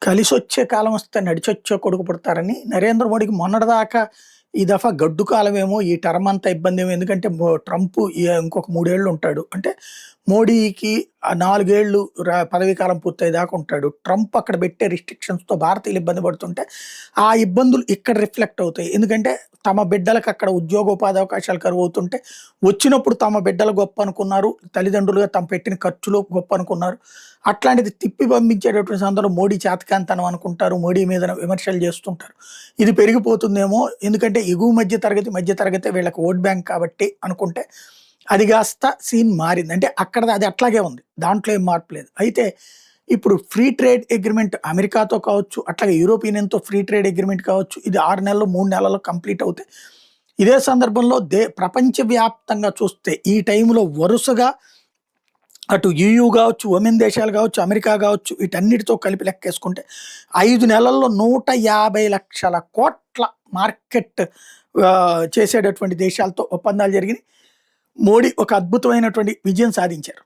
కలిసొచ్చే కాలం వస్తే నడిచొచ్చే కొడుకు పుడతారని నరేంద్ర మోడీకి మొన్నటిదాకా ఈ దఫా గడ్డు కాలమేమో, ఈ టర్మ్ అంతా ఇబ్బందేమో. ఎందుకంటే ట్రంప్ ఇంకొక 3 ఏళ్ళు ఉంటాడు. అంటే మోడీకి 4 ఏళ్ళు పదవీ కాలం పూర్తయ్యేదాకా ఉంటాడు. ట్రంప్ అక్కడ పెట్టే రిస్ట్రిక్షన్స్‌తో భారతీయులు ఇబ్బంది పడుతుంటే, ఆ ఇబ్బందులు ఇక్కడ రిఫ్లెక్ట్ అవుతాయి. ఎందుకంటే తమ బిడ్డలకు అక్కడ ఉద్యోగోపాధి అవకాశాలు కరువవుతుంటే, వచ్చినప్పుడు తమ బిడ్డలు గొప్ప అనుకున్నారు. తల్లిదండ్రులుగా తాము పెట్టిన ఖర్చులు గొప్ప అనుకున్నారు. అట్లాంటిది తిప్పి పంపించేటటువంటి సందర్భంలో మోడీ చేతకానితనం అనుకుంటారు. మోడీ మీద విమర్శలు చేస్తుంటారు. ఇది పెరిగిపోతుందేమో, ఎందుకంటే ఎగువ మధ్య తరగతే వీళ్ళకి ఓట్ బ్యాంక్ కాబట్టి అనుకుంటే, అది కాస్త సీన్ మారింది. అంటే అక్కడ అది అట్లాగే ఉంది. దాంట్లో ఏం మార్పు లేదు. అయితే ఇప్పుడు ఫ్రీ ట్రేడ్ అగ్రీమెంట్ అమెరికాతో కావచ్చు, అట్లాగే యూరోపియన్ యూనియన్‌తో ఫ్రీ ట్రేడ్ అగ్రీమెంట్ కావచ్చు. ఇది 6 నెలలు, 3 నెలల్లో కంప్లీట్ అవుతాయి. ఇదే సందర్భంలో ప్రపంచవ్యాప్తంగా చూస్తే ఈ టైంలో వరుసగా అటు యూయూ కావచ్చు, ఒమెన్ దేశాలు కావచ్చు, అమెరికా కావచ్చు, వీటన్నిటితో కలిపి లెక్కేసుకుంటే 5 నెలల్లో 150,00,000 కోట్ల మార్కెట్ చేసేటటువంటి దేశాలతో ఒప్పందాలు జరిగినాయి. మోడీ ఒక అద్భుతమైనటువంటి విజయం సాధించారు.